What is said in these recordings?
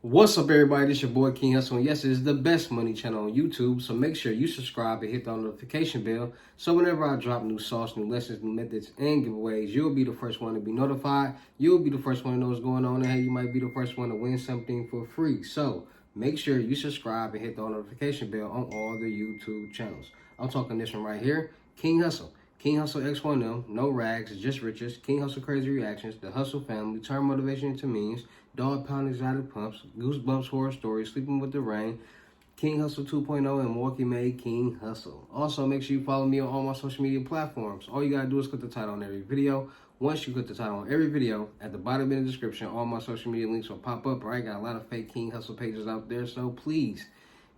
What's up, everybody? This your boy King Hussle, and yes, it is the best money channel on YouTube. So make sure you subscribe and hit the notification bell, so whenever I drop new sauce, new lessons, new methods, and giveaways, you'll be the first one to be notified. You'll be the first one to know what's going on, and hey, you might be the first one to win something for free. So make sure you subscribe and hit the notification bell on all the YouTube channels. I'm talking this one right here, King Hussle. King Hussle X1M, no rags, just riches. King Hussle Crazy Reactions, the Hussle Family, turn motivation into means, dog pound exotic pumps, goosebumps horror stories, sleeping with the rain, King Hussle 2.0, and Milwaukee made King Hussle. Also, make sure you follow me on all my social media platforms. All you gotta do is click the title on every video. Once you click the title on every video, at the bottom in the description, all my social media links will pop up. Right, got a lot of fake King Hussle pages out there, so please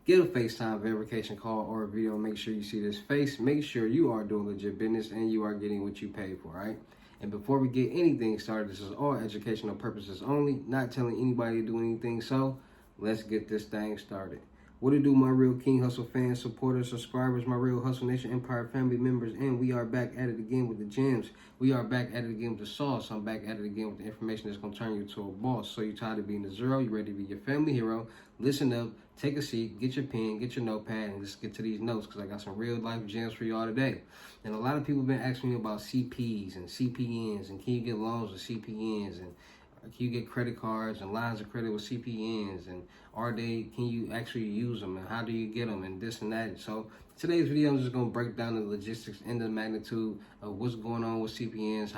get a FaceTime verification call or a video. Make sure you see this face. Make sure you are doing legit business and you are getting what you paid for, right? And before we get anything started, this is all educational purposes only, not telling anybody to do anything. So let's get this thing started. What it do, my real King Hussle fans, supporters, subscribers, my real Hussle Nation Empire family members, and we are back at it again with the gems. We are back at it again with the sauce. I'm back at it again with the information that's going to turn you to a boss. So you tired of being a zero, you ready to be your family hero. Listen up, take a seat, get your pen, get your notepad, and let's get to these notes because I got some real life gems for y'all today. And a lot of people have been asking me about CPs and CPNs, and can you get loans with CPNs, and can you get credit cards and lines of credit with CPNs, and can you actually use them, and how do you get them, and this and that. So today's video, I'm just going to break down the logistics and the magnitude of what's going on with CPNs,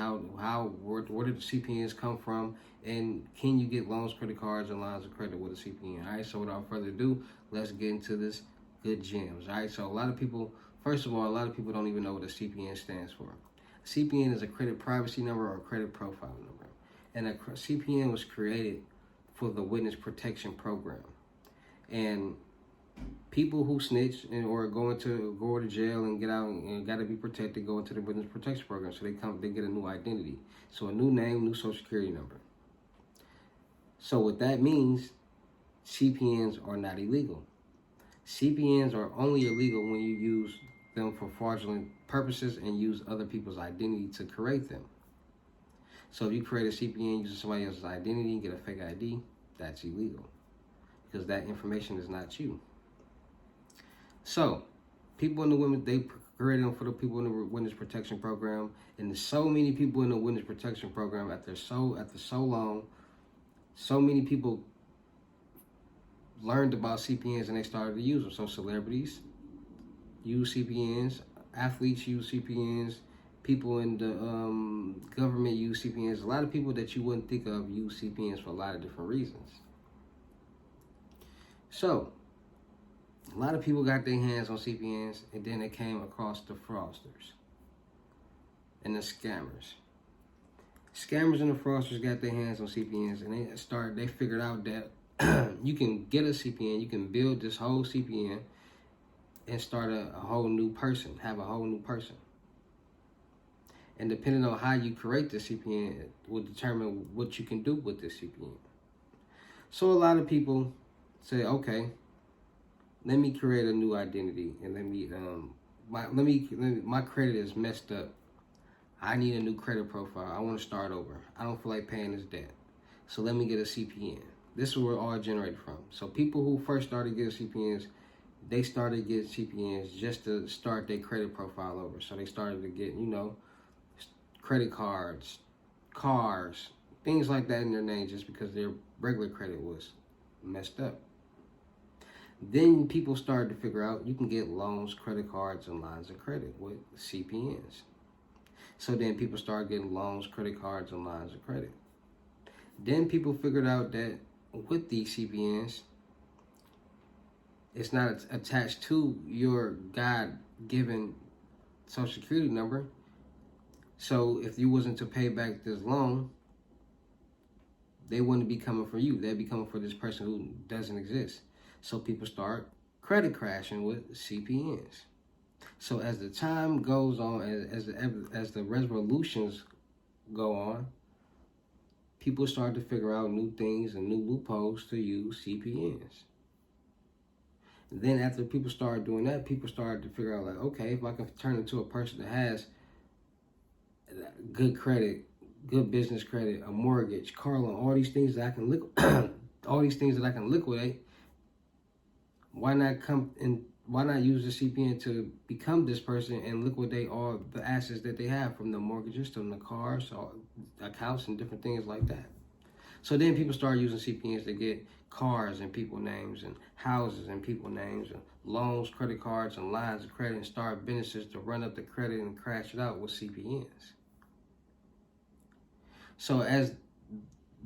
where did the CPNs come from, and can you get loans, credit cards, and lines of credit with a CPN. All right, so without further ado, let's get into this good gems. All right, so a lot of people don't even know what a CPN stands for. A CPN is a credit privacy number or a credit profile number. And a CPN was created for the Witness Protection Program. And people who snitch or go to jail and get out and got to be protected go into the Witness Protection Program. So they get a new identity. So a new name, new social security number. So what that means, CPNs are not illegal. CPNs are only illegal when you use them for fraudulent purposes and use other people's identity to create them. So if you create a CPN using somebody else's identity, get a fake ID, that's illegal because that information is not you. So people in the women, they created them for the people in the Witness Protection Program, and there's so many people in the Witness Protection Program after so long, so many people learned about CPNs and they started to use them. So celebrities use CPNs, athletes use CPNs, people in the government use CPNs. A lot of people that you wouldn't think of use CPNs for a lot of different reasons. So, a lot of people got their hands on CPNs, and then they came across the fraudsters and the scammers. Scammers and the fraudsters got their hands on CPNs, and they figured out that you can get a CPN, you can build this whole CPN and start a whole new person, have a whole new person. And depending on how you create the CPN will determine what you can do with this CPN. So a lot of people say, okay, let me create a new identity, and my credit is messed up. I need a new credit profile. I want to start over. I don't feel like paying this debt. So let me get a CPN. This is where it all generated from. So people who first started getting CPNs, they started getting CPNs just to start their credit profile over. So they started to get, credit cards, cars, things like that in their name just because their regular credit was messed up. Then people started to figure out you can get loans, credit cards, and lines of credit with CPNs. So then people started getting loans, credit cards, and lines of credit. Then people figured out that with these CPNs, it's not attached to your God-given social security number. So if you wasn't to pay back this loan, they wouldn't be coming for you. They'd be coming for this person who doesn't exist. So people start credit crashing with CPNs. So as the time goes on, as the resolutions go on, people start to figure out new things and new loopholes to use CPNs. And then after people started doing that, people started to figure out, like, okay, if I can turn into a person that has good credit, good business credit, a mortgage, car loan, all these things that I can all these things that I can liquidate, why not use the CPN to become this person and liquidate all the assets that they have, from the mortgages to the cars, all accounts and different things like that. So then people start using CPNs to get cars and people names and houses and people names and loans, credit cards and lines of credit, and start businesses to run up the credit and crash it out with CPNs. So as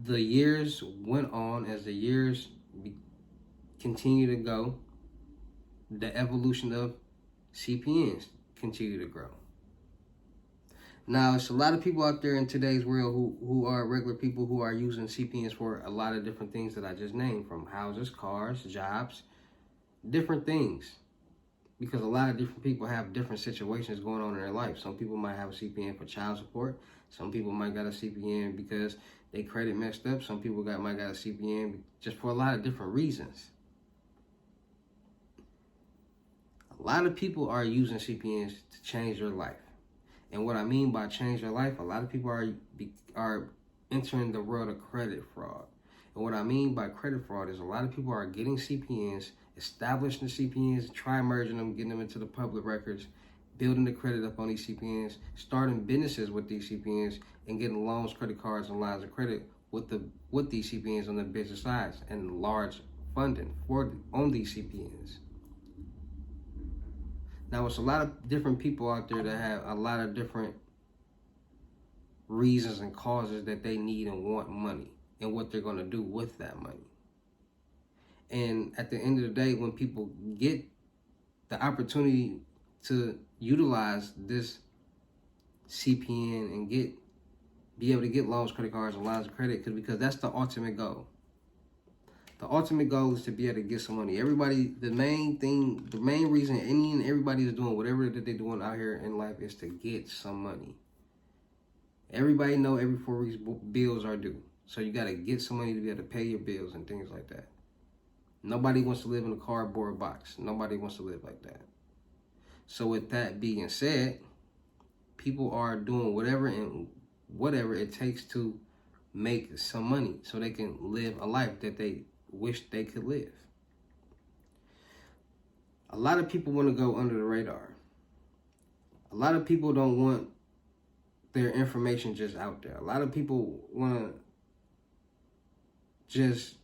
the years went on, as the years continue to go, the evolution of CPNs continue to grow. Now, it's a lot of people out there in today's world who are regular people who are using CPNs for a lot of different things that I just named, from houses, cars, jobs, different things. Because a lot of different people have different situations going on in their life. Some people might have a CPN for child support. Some people might got a CPN because their credit messed up. Some people might got a CPN just for a lot of different reasons. A lot of people are using CPNs to change their life. And what I mean by change their life, a lot of people are entering the world of credit fraud. And what I mean by credit fraud is a lot of people are getting CPNs, establishing the CPNs, merging them, getting them into the public records, building the credit up on these CPNs, starting businesses with these CPNs, and getting loans, credit cards, and lines of credit with these CPNs on the business sides, and large funding on these CPNs. Now, it's a lot of different people out there that have a lot of different reasons and causes that they need and want money, and what they're going to do with that money. And at the end of the day, when people get the opportunity to utilize this CPN and be able to get loans, credit cards, and lines of credit, because that's the ultimate goal. The ultimate goal is to be able to get some money. Everybody, the main reason any and everybody is doing whatever that they're doing out here in life is to get some money. Everybody know every 4 weeks bills are due. So you got to get some money to be able to pay your bills and things like that. Nobody wants to live in a cardboard box. Nobody wants to live like that. So with that being said, people are doing whatever it takes to make some money so they can live a life that they wish they could live. A lot of people want to go under the radar. A lot of people don't want their information just out there. A lot of people want to just,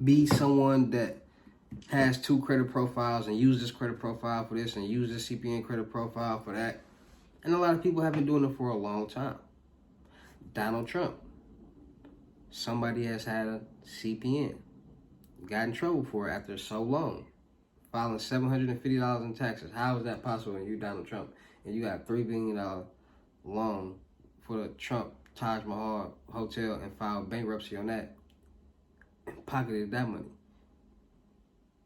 be someone that has 2 credit profiles and use this credit profile for this and use this CPN credit profile for that. And a lot of people have been doing it for a long time. Donald Trump. Somebody has had a CPN. Got in trouble for it after so long. Filing $750 in taxes. How is that possible when you're Donald Trump and you got a $3 billion loan for the Trump Taj Mahal Hotel and filed bankruptcy on that and pocketed that money?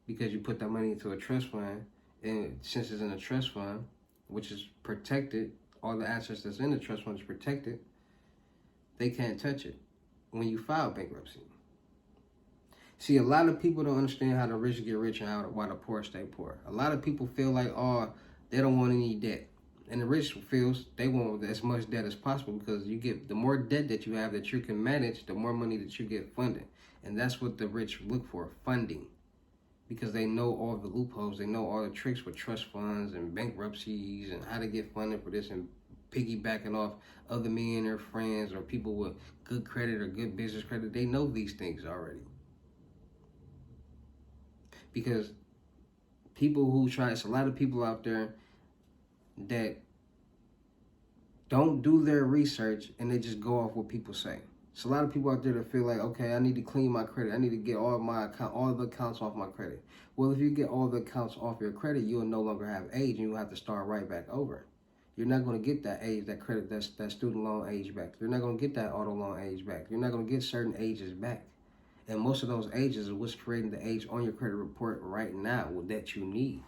Because you put that money into a trust fund, and since it's in a trust fund, which is protected, all the assets that's in the trust fund is protected, they can't touch it when you file bankruptcy. See, a lot of people don't understand how the rich get rich and why the poor stay poor. A lot of people feel like, they don't want any debt. And the rich feels they want as much debt as possible, because the more debt that you have that you can manage, the more money that you get funded. And that's what the rich look for, funding. Because they know all the loopholes, they know all the tricks with trust funds and bankruptcies and how to get funded for this, and piggybacking off other millionaire friends or people with good credit or good business credit. They know these things already. Because it's a lot of people out there that don't do their research and they just go off what people say. It's a lot of people out there that feel like, okay, I need to clean my credit. I need to get all the accounts off my credit. Well, if you get all the accounts off your credit, you'll no longer have age, and you'll have to start right back over. You're not going to get that age, that credit, that student loan age back. You're not going to get that auto loan age back. You're not going to get certain ages back. And most of those ages is what's creating the age on your credit report right now that you need.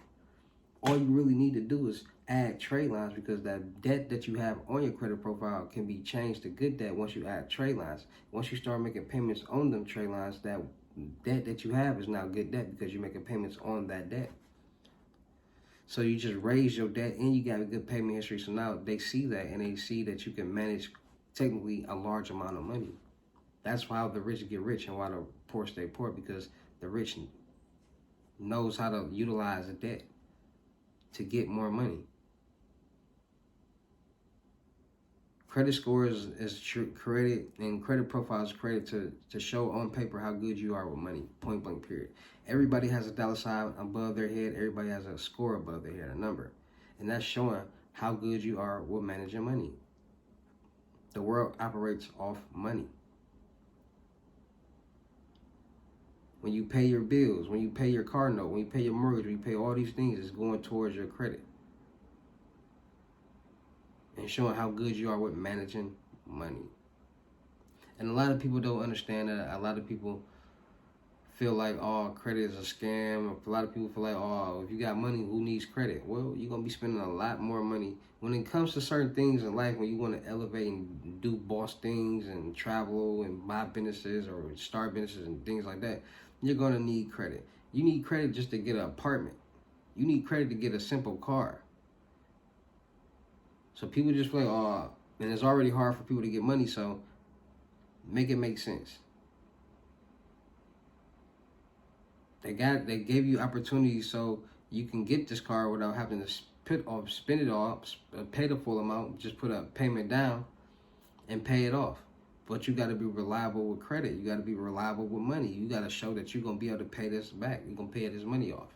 All you really need to do is add trade lines, because that debt that you have on your credit profile can be changed to good debt once you add trade lines. Once you start making payments on them trade lines, that debt that you have is now good debt because you're making payments on that debt. So you just raise your debt and you got a good payment history. So now they see that, and they see that you can manage technically a large amount of money. That's why the rich get rich and why the poor stay poor, because the rich knows how to utilize the debt to get more money. Credit scores is created, and credit profiles created to show on paper how good you are with money, point blank period. Everybody has a dollar sign above their head. Everybody has a score above their head, a number. And that's showing how good you are with managing money. The world operates off money. When you pay your bills, when you pay your car note, when you pay your mortgage, when you pay all these things, it's going towards your credit. And showing how good you are with managing money. And a lot of people don't understand that. A lot of people feel like, oh, credit is a scam. A lot of people feel like, oh, if you got money, who needs credit? Well, you're going to be spending a lot more money. When it comes to certain things in life, when you want to elevate and do boss things and travel and buy businesses or start businesses and things like that, you're going to need credit. You need credit just to get an apartment. You need credit to get a simple car. So people just feel like, oh, and it's already hard for people to get money, so make it make sense. They gave you opportunities so you can get this car without having to spend it all, pay the full amount, just put a payment down and pay it off. But you got to be reliable with credit. You got to be reliable with money. You got to show that you're going to be able to pay this back. You're going to pay this money off.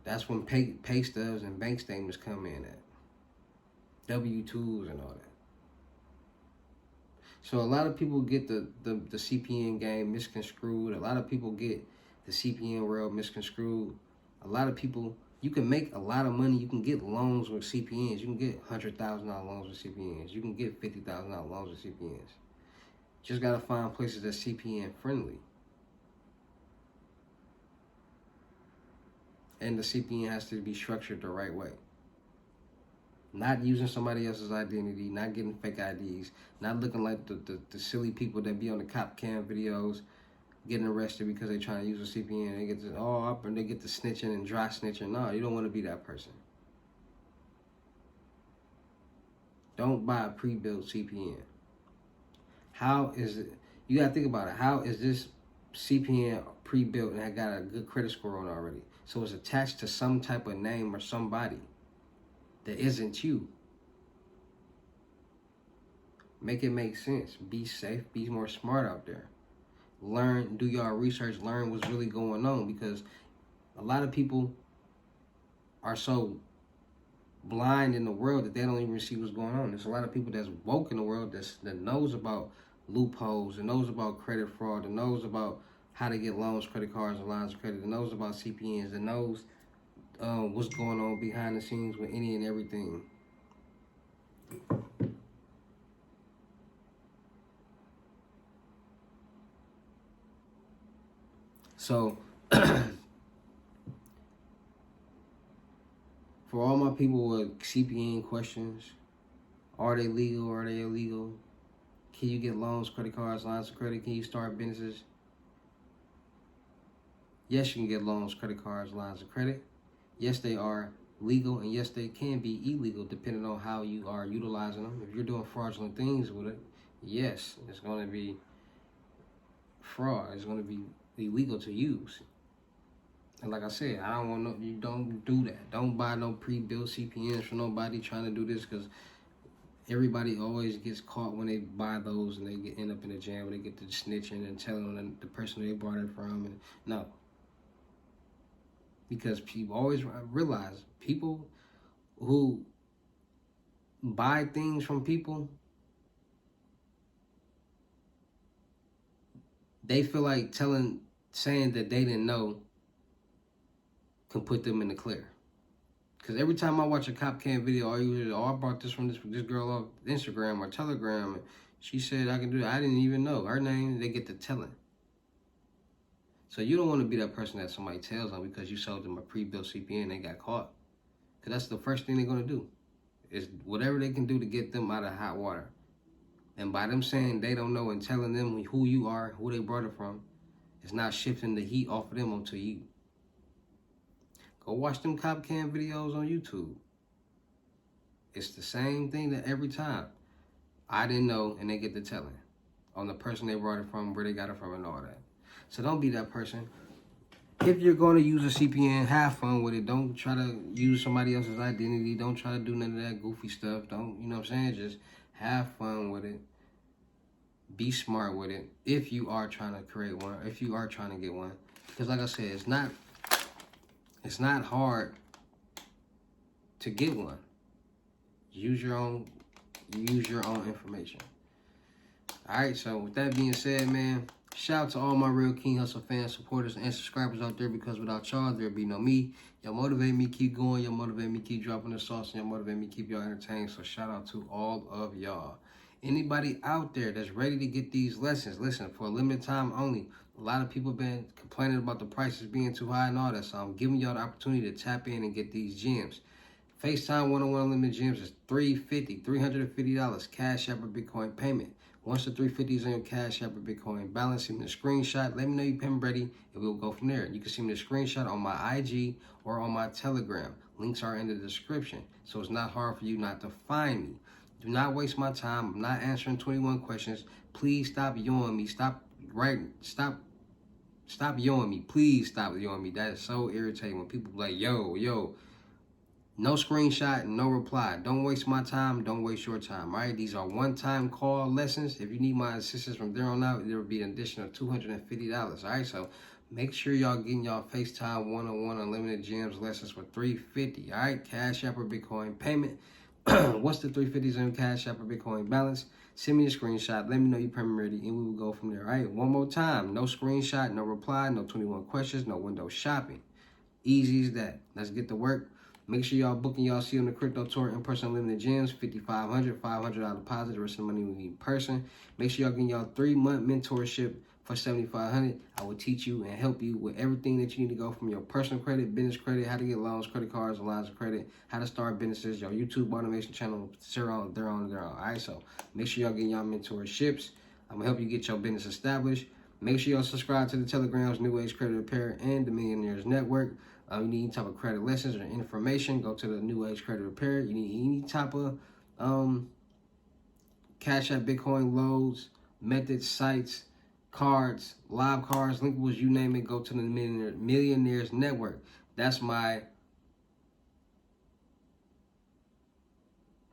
That's when pay stubs and bank statements come in at. W-2s and all that. So a lot of people get the CPN game misconstrued. A lot of people get the CPN world misconstrued. A lot of people, you can make a lot of money. You can get loans with CPNs. You can get $100,000 loans with CPNs. You can get $50,000 loans with CPNs. Just got to find places that's CPN friendly. And the CPN has to be structured the right way. Not using somebody else's identity, not getting fake IDs, not looking like the silly people that be on the cop cam videos getting arrested because they trying to use a CPN. They get up and they get the snitching and dry snitching. No, you don't want to be that person. Don't buy a pre-built CPN. How is it? You got to think about it. How is this CPN pre-built and I got a good credit score on already? So it's attached to some type of name or somebody that isn't you. Make it make sense. Be safe. Be more smart out there. Learn, do your research, learn what's really going on, because a lot of people are so blind in the world that they don't even see what's going on. There's a lot of people that's woke in the world that knows about loopholes, and knows about credit fraud, and knows about how to get loans, credit cards, and lines of credit, and knows about CPNs, and knows what's going on behind the scenes with any and everything. So, for all my people with CPN questions, are they legal? Are they illegal? Can you get loans, credit cards, lines of credit? Can you start businesses? Yes, you can get loans, credit cards, lines of credit. Yes, they are legal, and yes, they can be illegal depending on how you are utilizing them. If you're doing fraudulent things with it, yes, it's going to be fraud. It's going to be illegal to use. And like I said, I don't want no, you don't do that. Don't buy no pre-built CPNs for nobody trying to do this, because everybody always gets caught when they buy those and they end up in the jam, when they get to snitching and telling the person they bought it from. And no. Because people always realize, people who buy things from people, they feel like saying that they didn't know can put them in the clear. Because every time I watch a cop cam video, I bought this from this girl off Instagram or Telegram, and she said I can do that. I didn't even know her name. They get to telling. So you don't want to be that person that somebody tells on because you sold them a pre-built CPN and they got caught. Because that's the first thing they're going to do, is whatever they can do to get them out of hot water. And by them saying they don't know and telling them who you are, who they brought it from, it's not shifting the heat off of them onto you. Go watch them cop cam videos on YouTube. It's the same thing that every time. I didn't know, and they get to telling. on the person they brought it from, where they got it from, and all that. So don't be that person. If you're going to use a CPN, have fun with it. Don't try to use somebody else's identity. Don't try to do none of that goofy stuff. Don't, you know what I'm saying? Just have fun with it. Be smart with it. If you are trying to create one, if you are trying to get one. Because like I said, it's not hard to get one. Use your own information. Alright, so with that being said, man, shout out to all my real King Hussle fans, supporters, and subscribers out there, because without y'all, there'd be no me. Y'all motivate me, keep going. Y'all motivate me, keep dropping the sauce. And y'all motivate me, keep y'all entertained. So shout out to all of y'all. Anybody out there that's ready to get these lessons, listen, for a limited time only. A lot of people been complaining about the prices being too high and all that, so I'm giving y'all the opportunity to tap in and get these gems. FaceTime one-on-one unlimited gems is $350, Cash App or Bitcoin payment. Once the $350 is on your Cash App or Bitcoin balance, send me a screenshot. Let me know you payment ready, and we'll go from there. You can send me a screenshot on my IG or on my Telegram. Links are in the description, so it's not hard for you not to find me. Do not waste my time. I'm not answering 21 questions. Please stop yawing me. Stop yawing me. Please stop yawing me. That is so irritating when people be like, yo. No screenshot, no reply. Don't waste my time. Don't waste your time. All right? These are one-time call lessons. If you need my assistance from there on out, there will be an additional $250. All right? So make sure y'all getting y'all FaceTime one-on-one unlimited gems lessons for $350. All right? Cash App or Bitcoin payment. Once the $350 on your Cash App or Bitcoin balance, send me a screenshot. Let me know you payment ready, and we will go from there. All right? One more time. No screenshot, no reply, no 21 questions, no window shopping. Easy as that. Let's get to work. Make sure y'all booking y'all see on the Crypto Tour in person unlimited gems, $5,500, $500 deposit. The rest of the money we need in person. Make sure y'all getting y'all 3-month mentorship for $7,500. I will teach you and help you with everything that you need to go from your personal credit, business credit, how to get loans, credit cards, lines of credit, how to start businesses, your YouTube automation channel, they're on. All right, so make sure y'all getting y'all mentorships. I'm gonna help you get your business established. Make sure y'all subscribe to the Telegrams, New Age Credit Repair, and the Millionaires Network. You need any type of credit lessons or information, go to the New Age Credit Repair. You need any type of Cash App, Bitcoin loads, methods, sites, cards, live cards, linkables, you name it, go to the Millionaires Network. That's my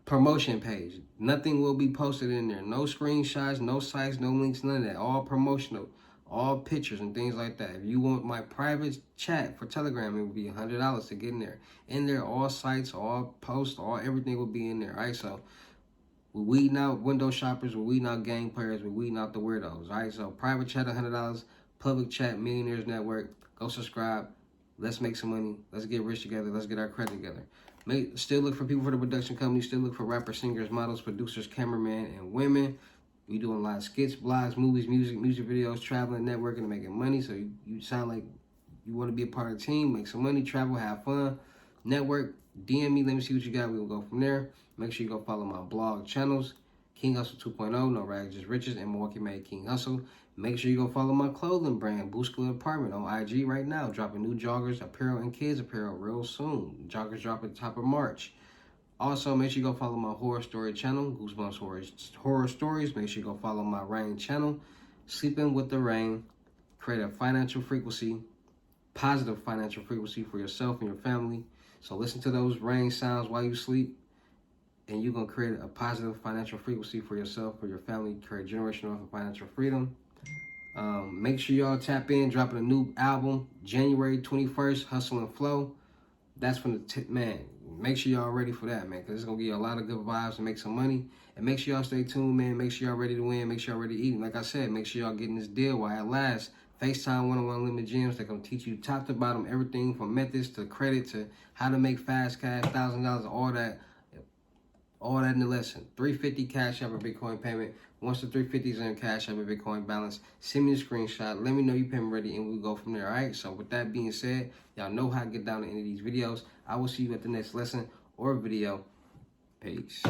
promotion page. Nothing will be posted in there. No screenshots, no sites, no links, none of that. All promotional. All pictures and things like that. If you want my private chat for Telegram, it will be $100 to get in there. In there, all sites, all posts, all everything will be in there. All right, so we're weeding out window shoppers, we're weeding out gang players, we're weeding out the weirdos. All right, so private chat $100, public chat Millionaires Network. Go subscribe. Let's make some money. Let's get rich together. Let's get our credit together. Still look for people for the production company. Still look for rappers, singers, models, producers, cameramen, and women. We doing a lot of skits, blogs, movies, music videos, traveling, networking, and making money. So you sound like you want to be a part of the team, make some money, travel, have fun, network. DM me, let me see what you got. We will go from there. Make sure you go follow my blog channels, King Hussle 2.0, No Rags, Just Riches, and Milwaukee Made King Hussle. Make sure you go follow my clothing brand, Boostler Apartment, on IG right now. Dropping new joggers, apparel, and kids apparel real soon. Joggers drop at the top of March. Also, make sure you go follow my horror story channel, Goosebumps Horror Stories. Make sure you go follow my rain channel, Sleeping with the Rain. Create a financial frequency, positive financial frequency for yourself and your family. So listen to those rain sounds while you sleep, and you're going to create a positive financial frequency for yourself, for your family, create generational wealth and financial freedom. Make sure y'all tap in, dropping a new album, January 21st, Hustle and Flow. That's from the man. Make sure y'all ready for that, man, because it's going to give you a lot of good vibes and make some money. And make sure y'all stay tuned, man. Make sure y'all ready to win. Make sure y'all ready to eat. Like I said, make sure y'all getting this deal while it lasts. FaceTime one-on-one unlimited gems that can teach you top to bottom everything from methods to credit to how to make fast cash, $1,000, all that in the lesson. $350 Cash App or Bitcoin payment. Once the $350 is in Cash App or Bitcoin balance, send me a screenshot. Let me know you payment ready, and we'll go from there. All right. So with that being said, y'all know how to get down to the end of these videos. I will see you at the next lesson or video. Peace.